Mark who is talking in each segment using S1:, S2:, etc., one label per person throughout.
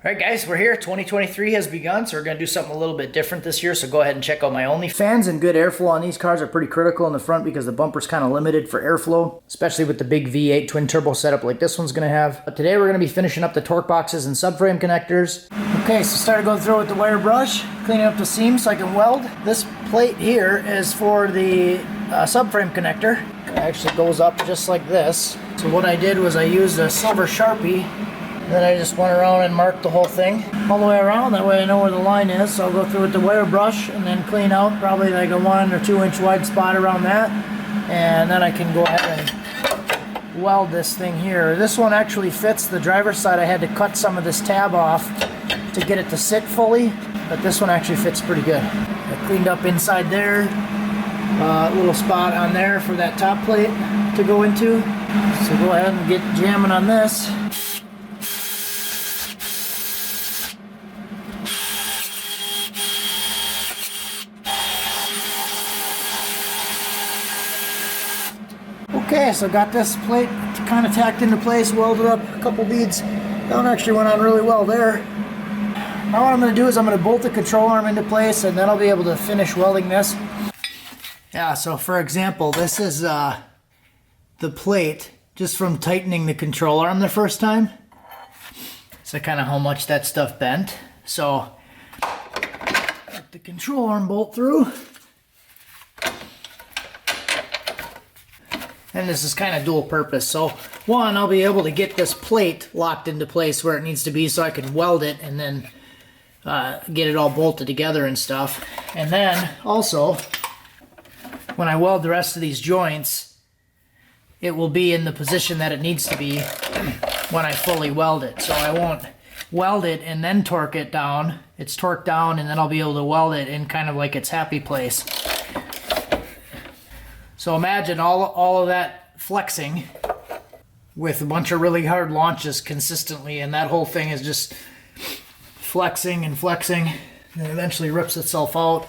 S1: All right, guys, we're here. 2023 has begun, so we're going to do something a little bit different this year, so go ahead and check out my OnlyFans. Fans and good airflow on these cars are pretty critical in the front because the bumper's kind of limited for airflow, especially with the big V8 twin turbo setup like this one's going to have. But today we're going to be finishing up the torque boxes and subframe connectors. Okay, so started going through with the wire brush, cleaning up the seams so I can weld. This plate here is for the subframe connector. It actually goes up just like this. So what I did was I used a silver Sharpie. Then I just went around and marked the whole thing all the way around. That way I know where the line is. So I'll go through with the wire brush and then clean out probably like a 1 or 2 inch wide spot around that. And then I can go ahead and weld this thing here. This one actually fits the driver's side. I had to cut some of this tab off to get it to sit fully, but this one actually fits pretty good. I cleaned up inside there. Little spot on there for that top plate to go into. So go ahead and get jamming on this. Okay, so got this plate kind of tacked into place, welded up a couple beads. That one actually went on really well there. Now what I'm going to do is I'm going to bolt the control arm into place and then I'll be able to finish welding this. Yeah, so for example, this is the plate just from tightening the control arm the first time. So kind of how much that stuff bent. So put the control arm bolt through. And this is kind of dual purpose. So one, I'll be able to get this plate locked into place where it needs to be so I can weld it and then get it all bolted together and stuff. And then also, when I weld the rest of these joints, it will be in the position that it needs to be when I fully weld it. So I won't weld it and then torque it down. It's torqued down and then I'll be able to weld it in kind of like its happy place. So imagine all of that flexing with a bunch of really hard launches consistently, and that whole thing is just flexing and flexing, and it eventually rips itself out.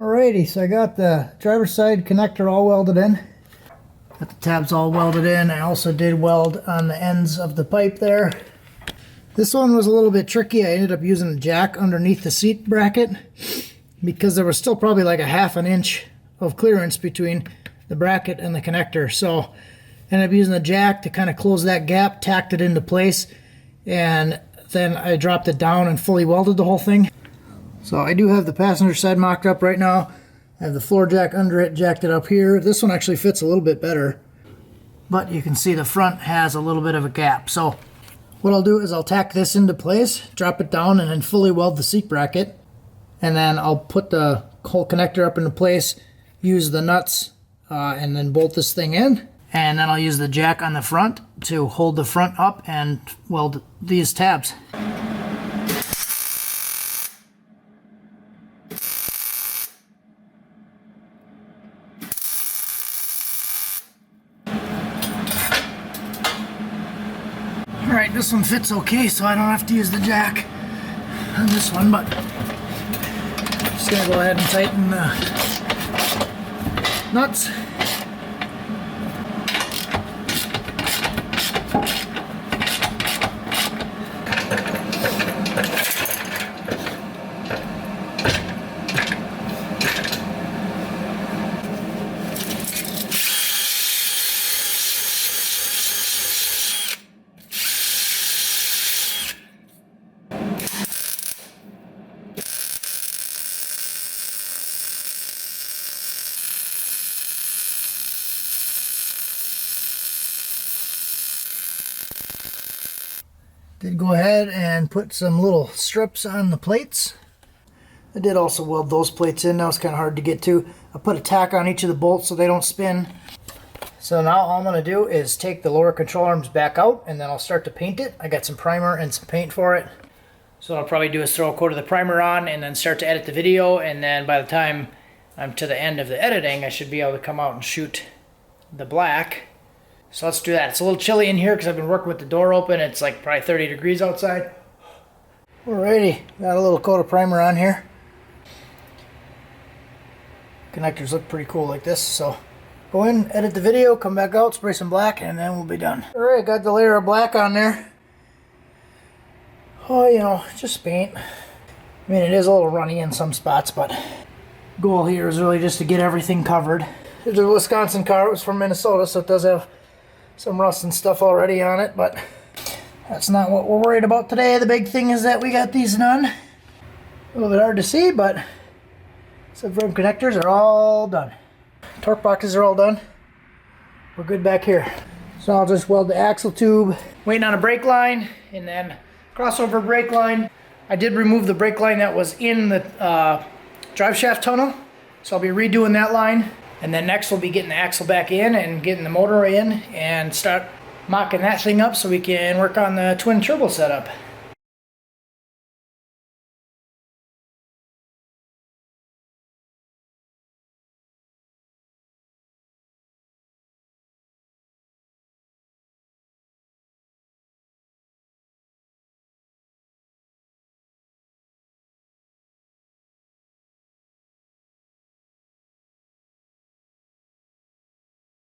S1: Alrighty, so I got the driver's side connector all welded in. Got the tabs all welded in. I also did weld on the ends of the pipe there. This one was a little bit tricky. I ended up using a jack underneath the seat bracket because there was still probably like a ½ inch of clearance between the bracket and the connector. So I ended up using the jack to kind of close that gap, tacked it into place, and then I dropped it down and fully welded the whole thing. So I do have the passenger side mocked up right now. I have the floor jack under it, jacked it up here. This one actually fits a little bit better, but you can see the front has a little bit of a gap. So what I'll do is I'll tack this into place, drop it down, and then fully weld the seat bracket. And then I'll put the whole connector up into place, use the nuts, and then bolt this thing in. And then I'll use the jack on the front to hold the front up and weld these tabs. Alright, this one fits okay, so I don't have to use the jack on this one, but I'm just going to go ahead and tighten the nuts. Did go ahead and put some little strips on the plates. I did also weld those plates in. That was kind of hard to get to. I put a tack on each of the bolts so they don't spin. So now all I'm going to do is take the lower control arms back out and then I'll start to paint it. I got some primer and some paint for it. So what I'll probably do is throw a coat of the primer on and then start to edit the video, and then by the time I'm to the end of the editing, I should be able to come out and shoot the black. So let's do that. It's a little chilly in here because I've been working with the door open. It's like probably 30 degrees outside. Alrighty, got a little coat of primer on here. Connectors look pretty cool like this, so go in, edit the video, come back out, spray some black, and then we'll be done. Alright, got the layer of black on there. Oh, you know, just paint. I mean, it is a little runny in some spots, but goal here is really just to get everything covered. It's a Wisconsin car. It was from Minnesota, so it does have some rust and stuff already on it, but that's not what we're worried about today. The big thing is that we got these done. A little bit hard to see, but subframe connectors are all done. Torque boxes are all done. We're good back here. So I'll just weld the axle tube. Waiting on a brake line, and then crossover brake line. I did remove the brake line that was in the drive shaft tunnel, so I'll be redoing that line. And then next we'll be getting the axle back in and getting the motor in and start mocking that thing up so we can work on the twin turbo setup.